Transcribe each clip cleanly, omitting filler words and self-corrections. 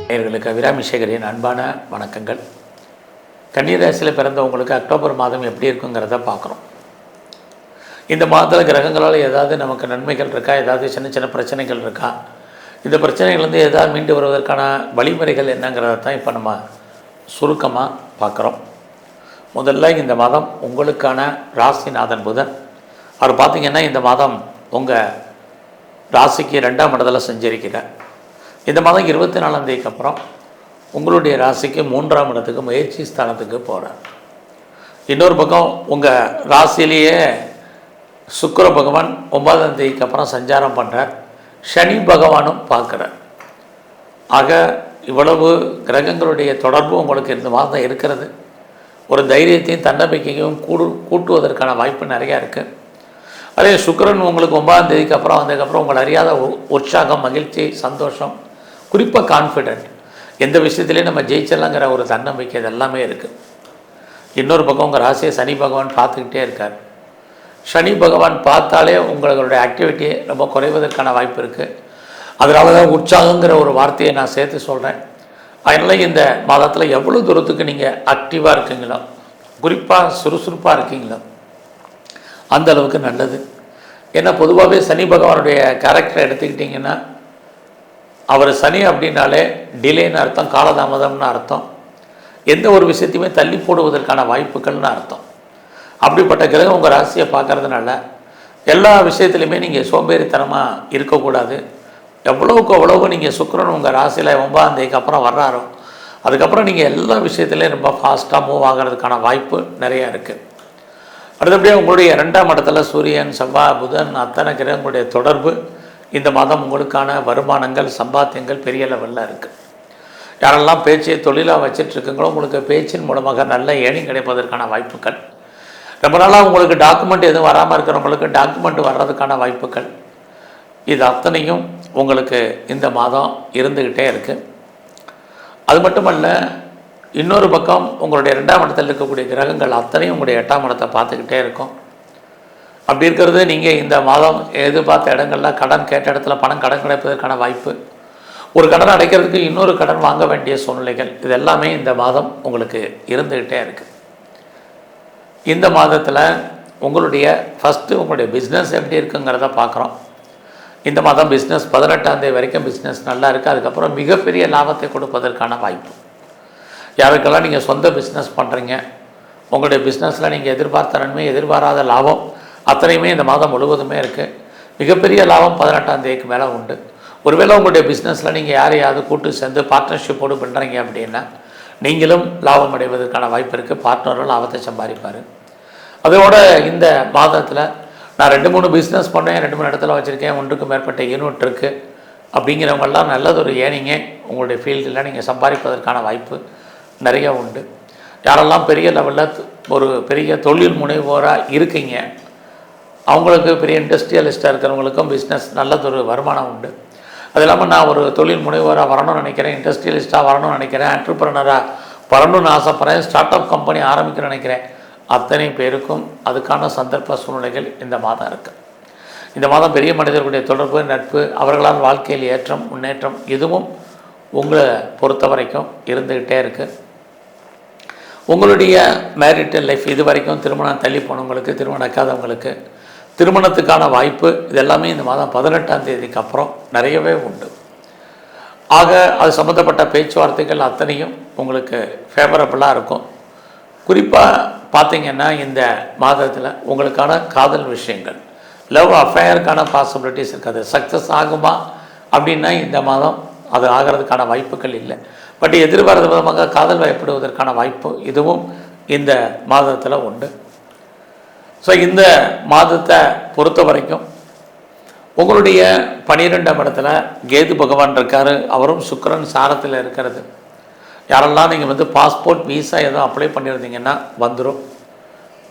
நேயர்களுக்கு அபிராமி சேகரின் அன்பான வணக்கங்கள். கன்னிராசியில் பிறந்தவங்களுக்கு அக்டோபர் மாதம் எப்படி இருக்குங்கிறத பார்க்குறோம். இந்த மாதத்தில் கிரகங்களால் ஏதாவது நமக்கு நன்மைகள் இருக்கா, ஏதாவது சின்ன சின்ன பிரச்சனைகள் இருக்கா, இந்த பிரச்சனைகள்லேருந்து ஏதாவது மீண்டு வருவதற்கான வழிமுறைகள் என்னங்கிறத தான் இப்போ நம்ம சுருக்கமாக பார்க்குறோம். முதல்ல இந்த மாதம் உங்களுக்கான ராசிநாதன் புதன். அவர் பார்த்திங்கன்னா இந்த மாதம் உங்கள் ராசிக்கு 2ஆம் இடத்துல செஞ்சிருக்கிறார். இந்த மாதம் 24ஆம் தேதிக்கு அப்புறம் உங்களுடைய ராசிக்கு 3ஆம் இடத்துக்கு முயற்சி ஸ்தானத்துக்கு போகிறார். இன்னொரு பக்கம் உங்கள் ராசியிலேயே சுக்கிர பகவான் 9ஆம் தேதிக்கு அப்புறம் சஞ்சாரம் பண்ணுறார். சனி பகவானும் பார்க்குறார். ஆக இவ்வளவு கிரகங்களுடைய தொடர்பு உங்களுக்கு இந்த மாதம் இருக்கிறது. ஒரு தைரியத்தையும் தன்னம்பிக்கையும் கூட்டுவதற்கான வாய்ப்பு நிறையா இருக்குது. அதே சுக்கிரன் உங்களுக்கு 9ஆம் தேதிக்கு அப்புறம் வந்ததுக்கப்புறம் உங்களை அறியாத உற்சாகம், மகிழ்ச்சி, சந்தோஷம், குறிப்பாக கான்ஃபிடென்ட், எந்த விஷயத்துலேயும் நம்ம ஜெயிச்சிடலாங்கிற ஒரு தன்னம்பிக்கை இதெல்லாமே இருக்குது. இன்னொரு பக்கம் உங்கள் ராசியை சனி பகவான் பார்த்துக்கிட்டே இருக்கார். சனி பகவான் பார்த்தாலே உங்களுடைய ஆக்டிவிட்டி ரொம்ப குறைவதற்கான வாய்ப்பு இருக்குது. அதனால தான் உற்சாகங்கிற ஒரு வார்த்தையை நான் சேர்த்து சொல்கிறேன். அதனால் இந்த மாதத்தில் எவ்வளோ தூரத்துக்கு நீங்கள் ஆக்டிவாக இருக்கீங்களோ, குறிப்பாக சுறுசுறுப்பாக இருக்கீங்களோ அந்த அளவுக்கு நல்லது. ஏன்னா பொதுவாகவே சனி பகவானுடைய கேரக்டரை எடுத்துக்கிட்டிங்கன்னா, அவர் சனி அப்படின்னாலே டிலேன்னு அர்த்தம், காலதாமதம்னு அர்த்தம், எந்த ஒரு விஷயத்தையுமே தள்ளி போடுவதற்கான வாய்ப்புகள்னு அர்த்தம். அப்படிப்பட்ட கிரகம் உங்கள் ராசியை பார்க்கறதுனால எல்லா விஷயத்துலையுமே நீங்கள் சோம்பேறித்தனமாக இருக்கக்கூடாது. எவ்வளவுக்கு அவ்வளவு நீங்கள் சுக்கிரன் உங்கள் ராசியில் 9ஆம் தேதிக்கு அப்புறம் வர்றாரோ அதுக்கப்புறம் நீங்கள் எல்லா விஷயத்துலேயும் ரொம்ப ஃபாஸ்ட்டாக மூவ் ஆகிறதுக்கான வாய்ப்பு நிறையா இருக்குது. அடுத்தபடியாக உங்களுடைய 2ஆம் இடத்துல சூரியன், செவ்வாய், புதன் அத்தனை கிரகங்களுடைய தொடர்பு இந்த மாதம் உங்களுக்கான வருமானங்கள், சம்பாத்தியங்கள் பெரிய லெவலில் இருக்குது. யாரெல்லாம் பேச்சை தொழிலாக வச்சிட்ருக்குங்களோ உங்களுக்கு பேச்சின் மூலமாக நல்ல ஏர்னிங் கிடைப்பதற்கான வாய்ப்புகள். ரொம்ப நாளாக உங்களுக்கு டாக்குமெண்ட் எதுவும் வராமல் இருக்கிறவங்களுக்கு டாக்குமெண்ட் வர்றதுக்கான வாய்ப்புகள், இது அத்தனையும் உங்களுக்கு இந்த மாதம் இருந்துக்கிட்டே இருக்குது. அது மட்டுமல்ல, இன்னொரு பக்கம் உங்களுடைய 2ஆம் இடத்தில் இருக்கக்கூடிய கிரகங்கள் அத்தனையும் உங்களுடைய 8ஆம் இடத்தை பார்த்துக்கிட்டே இருக்கும். அப்படி இருக்கிறது நீங்கள் இந்த மாதம் எதிர்பார்த்த இடங்களில் கடன் கேட்ட இடத்துல கடன் கிடைப்பதற்கான வாய்ப்பு, ஒரு கடன் அடைக்கிறதுக்கு இன்னொரு கடன் வாங்க வேண்டிய சூழ்நிலைகள், இது எல்லாமே இந்த மாதம் உங்களுக்கு இருந்துக்கிட்டே இருக்குது. இந்த மாதத்தில் உங்களுடைய உங்களுடைய பிஸ்னஸ் எப்படி இருக்குங்கிறத பார்க்குறோம். இந்த மாதம் பிஸ்னஸ் 18ஆம் தேதி வரைக்கும் பிஸ்னஸ் நல்லா இருக்குது. அதுக்கப்புறம் மிகப்பெரிய லாபத்தை கொடுப்பதற்கான வாய்ப்பு. யாருக்கெல்லாம் நீங்கள் சொந்த பிஸ்னஸ் பண்ணுறீங்க, உங்களுடைய பிஸ்னஸில் நீங்கள் எதிர்பார்த்த நன்மை, எதிர்பாராத லாபம் அத்தனையுமே இந்த மாதம் முழுவதுமே இருக்குது. மிகப்பெரிய லாபம் 18ஆம் தேதிக்கு மேலே உண்டு. ஒருவேளை உங்களுடைய பிஸ்னஸில் நீங்கள் யாரையாவது கூட்டு சேர்ந்து பார்ட்னர்ஷிப்போடு பண்ணுறீங்க அப்படின்னா நீங்களும் லாபம் அடைவதற்கான வாய்ப்பு இருக்குது. பார்ட்னரும் லாபத்தை சம்பாதிப்பார். அதோட இந்த மாதத்தில் நான் 2-3 பிஸ்னஸ் பண்ணேன், 2-3 இடத்துல வச்சுருக்கேன், 1க்கு மேற்பட்ட யூனிட் இருக்குது அப்படிங்கிறவங்கெல்லாம் நல்லதொரு ஏர்னிங்கை உங்களுடைய ஃபீல்டில் நீங்கள் சம்பாதிப்பதற்கான வாய்ப்பு நிறைய உண்டு. யாரெல்லாம் பெரிய லெவலில் ஒரு பெரிய தொழில் முனைவோராக இருக்கீங்க, அவங்களுக்கு பெரிய இண்டஸ்ட்ரியலிஸ்ட்டாக இருக்கிறவங்களுக்கும் பிஸ்னஸ் நல்லதொரு வருமானம் உண்டு. அது இல்லாமல் நான் ஒரு தொழில் முனைவோராக வரணும்னு நினைக்கிறேன், இண்டஸ்ட்ரியலிஸ்ட்டாக வரணும்னு நினைக்கிறேன், ஆண்டர்பிரனராக வரணும்னு ஆசைப்பட்றேன், ஸ்டார்ட் அப் கம்பெனி ஆரம்பிக்கணும்னு நினைக்கிறேன், அத்தனை பேருக்கும் அதுக்கான சந்தர்ப்ப சூழ்நிலைகள் இந்த மாதம் இருக்குது. இந்த மாதம் பெரிய மனிதர்களுடைய தொடர்பு, நட்பு, அவர்களால் வாழ்க்கையில் ஏற்றம், முன்னேற்றம் இதுவும் உங்களை பொறுத்த வரைக்கும் இருந்துக்கிட்டே இருக்குது. உங்களுடைய மேரிட்டல் லைஃப் இது வரைக்கும் திருமணம் தள்ளி போனவங்களுக்கு, திருமணம் நடக்காதவங்களுக்கு திருமணத்துக்கான வாய்ப்பு இதெல்லாமே இந்த மாதம் 18ஆம் தேதிக்கு அப்புறம் நிறையவே உண்டு. ஆக அது சம்மந்தப்பட்ட பேச்சுவார்த்தைகள் அத்தனையும் உங்களுக்கு ஃபேவரபுளாக இருக்கும். குறிப்பாக பார்த்திங்கன்னா இந்த மாதத்தில் உங்களுக்கான காதல் விஷயங்கள், லவ் அஃபேருக்கான பாசிபிலிட்டிஸ் இருக்காது. சக்ஸஸ் ஆகுமா அப்படின்னா இந்த மாதம் அது ஆகிறதுக்கான வாய்ப்புகள் இல்லை. பட் எதிர்பாராத விதமாக காதல் வயப்படுவதற்கான வாய்ப்பு இதுவும் இந்த மாதத்தில் உண்டு. ஸோ இந்த மாதத்தை பொறுத்த வரைக்கும் உங்களுடைய 12ஆம் இடத்துல கேது பகவான் இருக்கார். அவரும் சுக்கிரன் சாரத்தில் இருக்கிறது. யாரெல்லாம் நீங்கள் பாஸ்போர்ட், வீசா எதுவும் அப்ளை பண்ணியிருந்தீங்கன்னா வந்துடும்.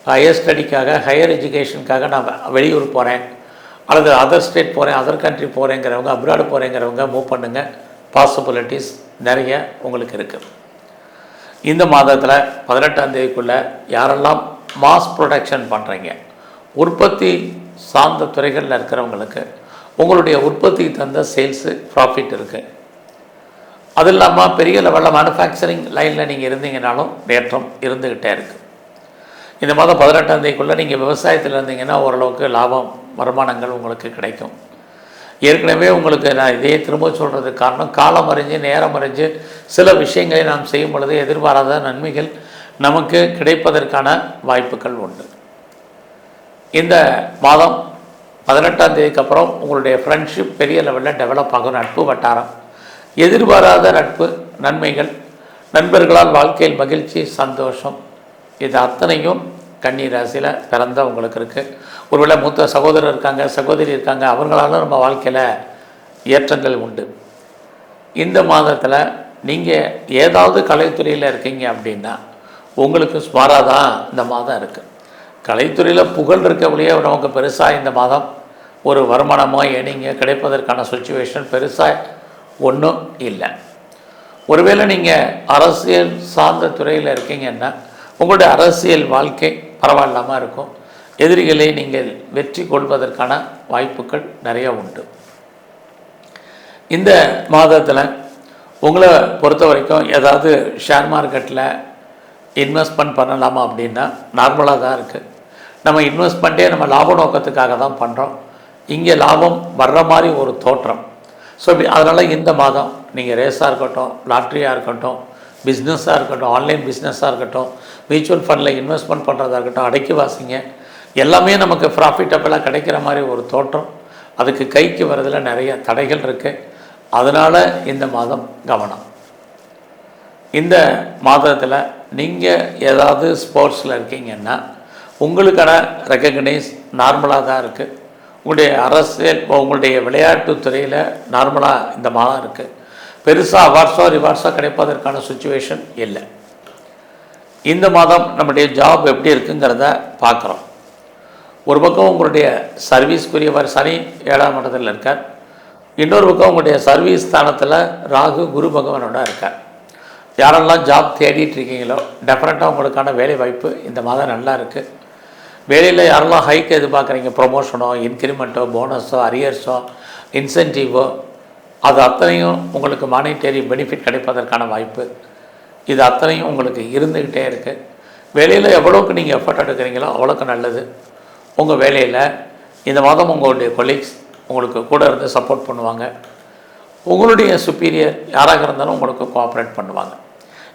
ஹையர் ஸ்டடிக்காக, ஹையர் எஜுகேஷனுக்காக நான் வெளியூர் போகிறேன் அல்லது அதர் ஸ்டேட் போகிறேன், அதர் கண்ட்ரி போகிறேங்கிறவங்க, அப்ராடு போகிறேங்கிறவங்க மூவ் பண்ணுங்கள். பாசிபிலிட்டிஸ் நிறைய உங்களுக்கு இருக்குது. இந்த மாதத்தில் 18ஆம் தேதிக்குள்ளே யாரெல்லாம் மாஸ் ப்ரொடக்ஷன் பண்ணுறீங்க, உற்பத்தி சார்ந்த துறைகளில் இருக்கிறவங்களுக்கு உங்களுடைய உற்பத்திக்கு தந்த சேல்ஸு ப்ராஃபிட் இருக்குது. அது இல்லாமல் பெரிய லெவலில் மேனுஃபேக்சரிங் லைனில் நீங்கள் இருந்தீங்கனாலும் ஏற்றம் இருந்துக்கிட்டே இருக்குது. இந்த மாதம் 18ஆம் தேதிக்குள்ளே நீங்கள் விவசாயத்தில் இருந்தீங்கன்னா ஓரளவுக்கு லாபம் வருமானங்கள் உங்களுக்கு கிடைக்கும். ஏற்கனவே உங்களுக்கு நான் இதையே திரும்ப சொல்கிறதுக்கு காரணம், காலம் அறிஞ்சு நேரம் அறிஞ்சு சில விஷயங்களை நாம் செய்யும் பொழுது எதிர்பாராத நன்மைகள் நமக்கு கிடைப்பதற்கான வாய்ப்புகள் உண்டு. இந்த மாதம் 18ஆம் தேதிக்கு அப்புறம் உங்களுடைய ஃப்ரெண்ட்ஷிப் பெரிய லெவலில் டெவலப் ஆகும். நட்பு வட்டாரம், எதிர்பாராத நட்பு, நன்மைகள், நண்பர்களால் வாழ்க்கையில் மகிழ்ச்சி, சந்தோஷம், இது அத்தனையும் கன்னி ராசியில் பிறந்த உங்களுக்கு இருக்குது. ஒருவேளை மூத்த சகோதரர் இருக்காங்க, சகோதரி இருக்காங்க, அவங்களால நம்ம வாழ்க்கையில் ஏற்றங்கள் உண்டு. இந்த மாதத்தில் நீங்கள் ஏதாவது கலைத்துறையில் இருக்கீங்க அப்படின்னா உங்களுக்கு சுமாராக தான் இந்த மாதம் இருக்குது. கலைத்துறையில் புகழ் இருக்கவளையே நமக்கு பெருசாக இந்த மாதம் ஒரு வருமானமோ ஏனிங்க கிடைப்பதற்கான சுச்சுவேஷன் பெருசாக ஒன்றும் இல்லை. ஒருவேளை நீங்கள் அரசியல் சார்ந்த துறையில் இருக்கீங்கன்னா உங்களுடைய அரசியல் வாழ்க்கை பரவாயில்லாமல் இருக்கும். எதிரிகளை நீங்கள் வெற்றி கொள்வதற்கான வாய்ப்புகள் நிறைய உண்டு. இந்த மாதத்தில் உங்களை பொறுத்த வரைக்கும் ஏதாவது ஷேர் மார்க்கெட்டில் இன்வெஸ்ட்மெண்ட் பண்ணலாமா அப்படின்னா நார்மலாக தான் இருக்குது. நம்ம இன்வெஸ்ட்மெண்ட்டே நம்ம லாப நோக்கத்துக்காக தான் பண்ணுறோம். இங்கே லாபம் வர்ற மாதிரி ஒரு தோற்றம். ஸோ அதனால் இந்த மாதம் நீங்கள் ரேஸாக இருக்கட்டும், லாட்ரியாக இருக்கட்டும், பிஸ்னஸாக இருக்கட்டும், ஆன்லைன் பிஸ்னஸாக இருக்கட்டும், மியூச்சுவல் ஃபண்டில் இன்வெஸ்ட்மெண்ட் பண்ணுறதா இருக்கட்டும், அடக்கி வாசிங்க, எல்லாமே நமக்கு ப்ராஃபிட்டபிளாக கிடைக்கிற மாதிரி ஒரு தோற்றம். அதுக்கு கைக்கு வரதில் நிறைய தடைகள் இருக்குது. அதனால் இந்த மாதம் கவனம். இந்த மாதத்தில் நீங்கள் ஏதாவது ஸ்போர்ட்ஸில் இருக்கீங்கன்னா உங்களுக்கான ரெக்கக்னைஸ் நார்மலாக தான் இருக்குது. உங்களுடைய அரசியல், உங்களுடைய விளையாட்டு துறையில் நார்மலாக இந்த மாதம் இருக்குது. பெருசாக அவார்ட்ஸோ ரிவார்ட்ஸோ கிடைப்பதற்கான சுச்சுவேஷன் இல்லை. இந்த மாதம் நம்முடைய ஜாப் எப்படி இருக்குங்கிறத பார்க்குறோம். ஒரு பக்கம் உங்களுடைய சர்வீஸ்க்குரியவர் சனி 7ஆம் இடத்துல இருக்கார். இன்னொரு பக்கம் உங்களுடைய சர்வீஸ் ஸ்தானத்தில் ராகு குரு பகவானோட இருக்கார். யாரெல்லாம் ஜாப் தேடிட்டு இருக்கீங்களோ டெஃபினட்டாக உங்களுக்கான வேலை வாய்ப்பு இந்த மாதம் நல்லா இருக்குது. வேலையில் யாரெல்லாம் ஹைக் எதிர்பார்க்குறீங்க, ப்ரொமோஷனோ, இன்க்ரிமெண்ட்டோ, போனஸோ, அரியர்ஸோ, இன்சென்டிவோ, அது அத்தனையும் உங்களுக்கு மானிட்டரி பெனிஃபிட் கிடைப்பதற்கான வாய்ப்பு, இது அத்தனையும் உங்களுக்கு இருந்துக்கிட்டே இருக்குது. வேலையில் எவ்வளோக்கு நீங்கள் எஃபர்ட் எடுக்கிறீங்களோ அவ்வளோக்கு நல்லது. உங்கள் வேலையில் இந்த மாதம் உங்களுடைய கொலீக்ஸ் உங்களுக்கு கூட இருந்து சப்போர்ட் பண்ணுவாங்க. உங்களுடைய சுப்பீரியர் யாராக இருந்தாலும் உங்களுக்கு கோஆப்ரேட் பண்ணுவாங்க.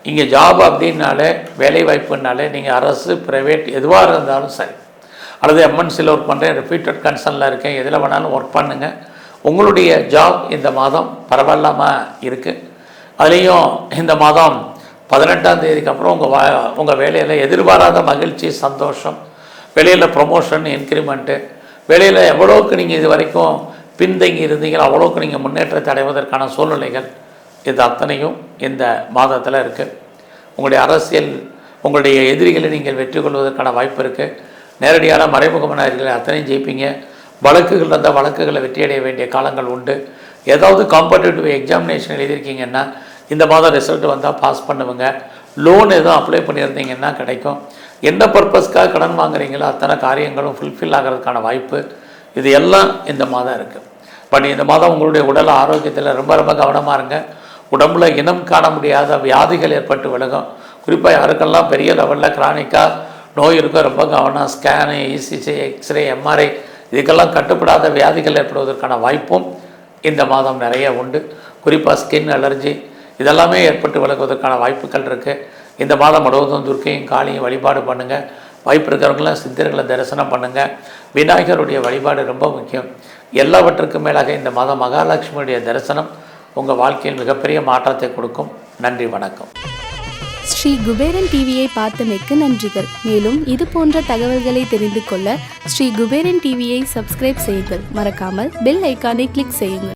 இங்கே ஜாப் அப்படின்னாலே, வேலை வாய்ப்புனாலே, நீங்கள் அரசு ப்ரைவேட் எதுவாக இருந்தாலும் சரி, அல்லது எம்என்சியில் ஒர்க் பண்ணுறேன், ரிப்பீட்டட் கன்சர்னில் இருக்கேன், எதில் வேணாலும் ஒர்க் பண்ணுங்கள். உங்களுடைய ஜாப் இந்த மாதம் பரவாயில்லாமல் இருக்குது. அதுலேயும் இந்த மாதம் 18ஆம் தேதிக்கு அப்புறம் உங்கள் வேலையில் எதிர்பாராத மகிழ்ச்சி, சந்தோஷம், வேலையில் ப்ரொமோஷன், இன்க்ரிமெண்ட்டு, வேலையில் எவ்வளோக்கு நீங்கள் இது வரைக்கும் பின்தங்கி இருந்தீங்களோ அவ்வளோக்கு நீங்கள் முன்னேற்றத்தை அடைவதற்கான சூழ்நிலைகள், இது அத்தனையும் இந்த மாதத்தில் இருக்குது. உங்களுடைய அரசியல், உங்களுடைய எதிரிகளை நீங்கள் வெற்றி கொள்வதற்கான வாய்ப்பு இருக்குது. நேரடியான மறைமுகமான அத்தனையும் ஜெயிப்பீங்க. வழக்குகள் இருந்தால் வழக்குகளை வெற்றியடைய வேண்டிய காலங்கள் உண்டு. ஏதாவது காம்படிட்டிவ் எக்ஸாமினேஷன் எழுதியிருக்கீங்கன்னா இந்த மாதம் ரிசல்ட் வந்தால் பாஸ் பண்ணுவங்க. லோன் எதுவும் அப்ளை பண்ணியிருந்தீங்கன்னா கிடைக்கும். என்ன பர்பஸ்க்காக கடன் வாங்குறீங்களோ அத்தனை காரியங்களும் ஃபுல்ஃபில் ஆகிறதுக்கான வாய்ப்பு, இது எல்லாம் இந்த மாதம் இருக்குது. பட் இந்த மாதம் உங்களுடைய உடல் ஆரோக்கியத்தில் ரொம்ப ரொம்ப கவனமாக இருங்க. உடம்புல இனம் காண முடியாத வியாதிகள் ஏற்பட்டு விலகும். குறிப்பாக யாருக்கெல்லாம் பெரிய லெவலில் கிரானிக்காக நோய் இருக்கோ ரொம்ப கவனம். ஸ்கேனு, இசிஜி, எக்ஸ்ரே, எம்ஆர்ஐ, இதுக்கெல்லாம் கட்டுப்படாத வியாதிகள் ஏற்படுவதற்கான வாய்ப்பும் இந்த மாதம் நிறைய உண்டு. குறிப்பாக ஸ்கின் அலர்ஜி இதெல்லாமே ஏற்பட்டு விலகுவதற்கான வாய்ப்புகள் இருக்குது. இந்த மாதம் முழுவதும் துர்க்கையும் காளியும் வழிபாடு பண்ணுங்கள். வாய்ப்பு இருக்கிறவங்களாம் சித்தர்களை தரிசனம் பண்ணுங்கள். விநாயகருடைய வழிபாடு ரொம்ப முக்கியம். எல்லாவற்றுக்கும் மேலாக இந்த மாதம் மகாலட்சுமியுடைய தரிசனம் உங்கள் வாழ்க்கையில் மிகப்பெரிய மாற்றத்தை கொடுக்கும். நன்றி, வணக்கம். ஸ்ரீ குபேரன் டிவியை பார்த்தமைக்கு நன்றிகள். மேலும் இது போன்ற தகவல்களை தெரிந்து கொள்ள ஸ்ரீ குபேரன் டிவியை சப்ஸ்கிரைப் செய்யுங்கள். மறக்காமல் பெல் ஐக்கானை கிளிக் செய்யுங்கள்.